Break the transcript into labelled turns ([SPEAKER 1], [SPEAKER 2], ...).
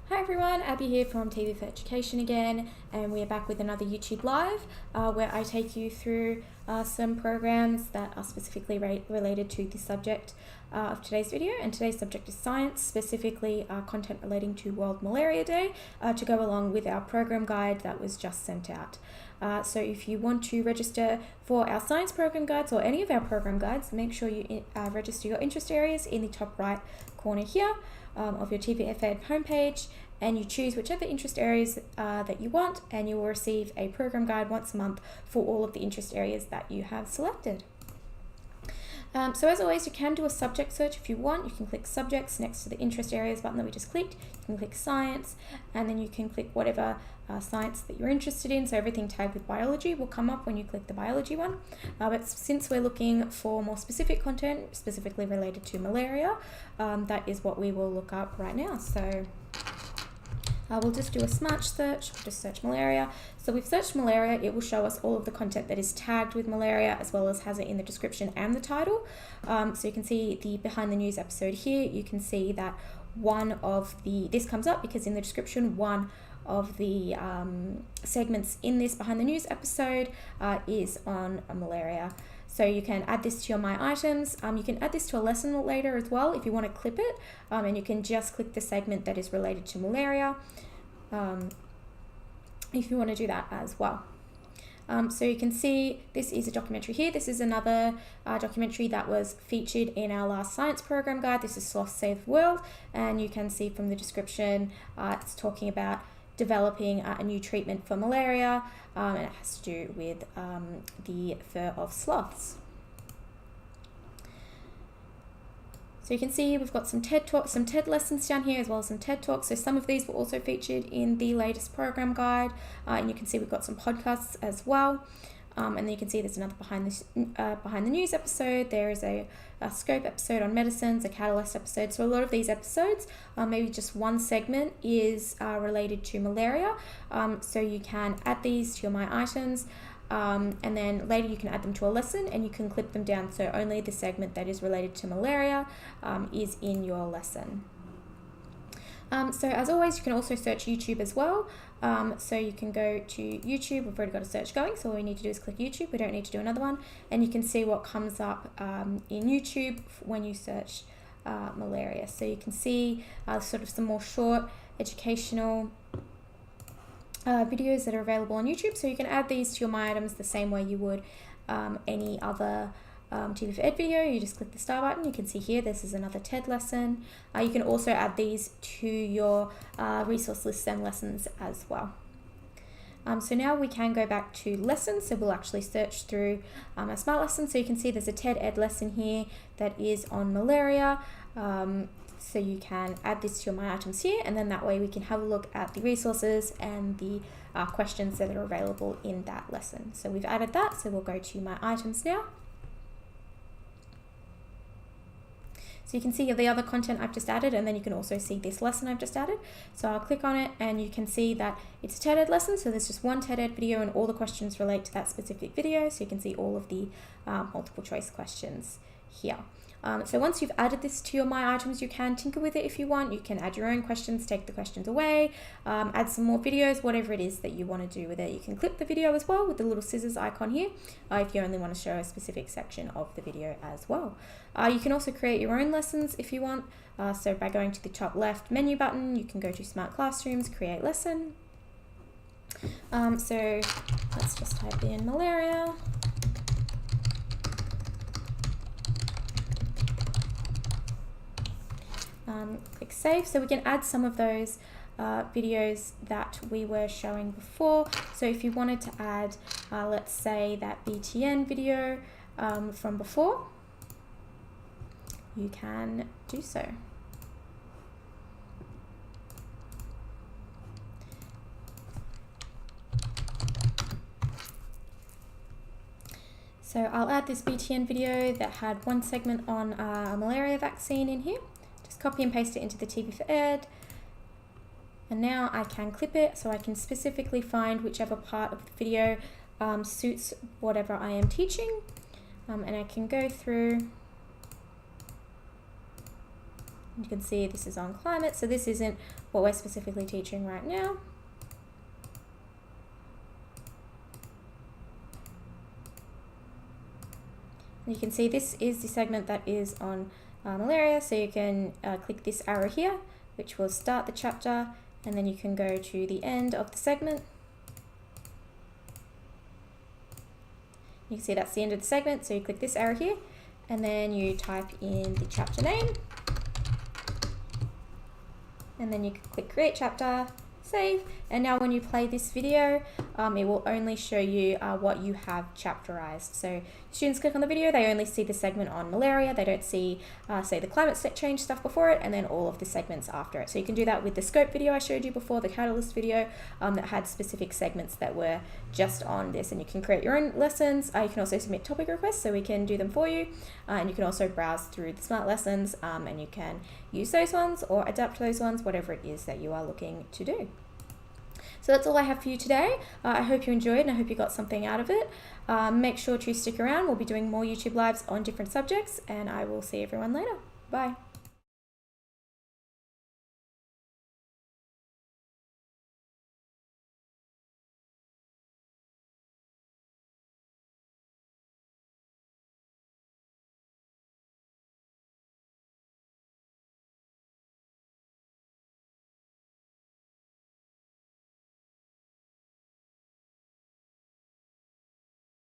[SPEAKER 1] Hi everyone, Abbey here from TV4Education again, and we are back with another YouTube Live where I take you through some programs that are specifically related to the subject of today's video. And today's subject is science, specifically content relating to World Malaria Day, to go along with our program guide that was just sent out. So if you want to register for our science program guides or any of our program guides, make sure you register your interest areas in the top right corner here of your TV4Ed homepage, and you choose whichever interest areas that you want, and you will receive a program guide once a month for all of the interest areas that you have selected. So as always, you can do a subject search if you want. You can click subjects next to the interest areas button that we just clicked. You can click science, and then you can click whatever science that you're interested in. So everything tagged with biology will come up when you click the biology one. But since we're looking for more specific content, specifically related to malaria, that is what we will look up right now. So we'll just do a smart search, we'll just search malaria. So we've searched malaria, it will show us all of the content that is tagged with malaria, as well as has it in the description and the title. So you can see the behind the news episode here. You can see that this comes up because in the description, one of the segments in this behind the news episode is on malaria. So you can add this to your My Items. You can add this to a lesson later as well if you want to clip it, and you can just click the segment that is related to malaria if you want to do that as well. So you can see this is a documentary here. This is another documentary that was featured in our last science program guide. This is Sloths Save the World, and you can see from the description it's talking about developing a new treatment for malaria, and it has to do with the fur of sloths. So you can see we've got some TED Talks, some TED lessons down here, as well as some TED Talks. So some of these were also featured in the latest program guide, and you can see we've got some podcasts as well. And then you can see there's another behind the news episode. There is a scope episode on medicines, a catalyst episode. So a lot of these episodes, maybe just one segment is related to malaria. So you can add these to your My Items, and then later you can add them to a lesson, and you can clip them down. So only the segment that is related to malaria is in your lesson. So as always, you can also search YouTube as well. So you can go to YouTube. We've already got a search going, so all we need to do is click YouTube. We don't need to do another one. And you can see what comes up in YouTube when you search malaria. So you can see sort of some more short educational videos that are available on YouTube. So you can add these to your My Items the same way you would any other TV4Ed video. You just click the star button. You can see here this is another TED lesson. You can also add these to your resource lists and lessons as well. So now we can go back to lessons. So we'll actually search through a smart lesson. So you can see there's a TED Ed lesson here that is on malaria. So you can add this to your My Items here, and then that way we can have a look at the resources and the questions that are available in that lesson. So we've added that, so we'll go to My Items now. So you can see the other content I've just added, and then you can also see this lesson I've just added. So I'll click on it, and you can see that it's a TED Ed lesson. So there's just one TED Ed video, and all the questions relate to that specific video. So you can see all of the multiple choice questions here. So once you've added this to your My Items, you can tinker with it if you want. You can add your own questions, take the questions away, add some more videos, whatever it is that you want to do with it. You can clip the video as well with the little scissors icon here if you only want to show a specific section of the video as well. You can also create your own lessons if you want. So by going to the top left menu button, you can go to Smart Classrooms, Create Lesson. So let's just type in malaria. Click save. So we can add some of those videos that we were showing before. So if you wanted to add, let's say that BTN video from before, you can do so. So I'll add this BTN video that had one segment on a malaria vaccine in here. Copy and paste it into the TV4Ed, and now I can clip it so I can specifically find whichever part of the video suits whatever I am teaching, and I can go through You can see this is on climate, so this isn't what we're specifically teaching right now. You can see this is the segment that is on malaria, so you can click this arrow here, which will start the chapter, and then you can go to the end of the segment. You can see that's the end of the segment, so you click this arrow here, and then you type in the chapter name, and then you can click create chapter, save, and now when you play this video, it will only show you what you have chapterized. So students click on the video, they only see the segment on malaria, they don't see say the climate change stuff before it, and then all of the segments after it. So you can do that with the scope video I showed you before, the catalyst video that had specific segments that were just on this, and you can create your own lessons. You can also submit topic requests, so we can do them for you, and you can also browse through the smart lessons, and you can use those ones or adapt those ones, whatever it is that you are looking to do. So that's all I have for you today. I hope you enjoyed and I hope you got something out of it. Make sure to stick around. We'll be doing more YouTube lives on different subjects, and I will see everyone later. Bye.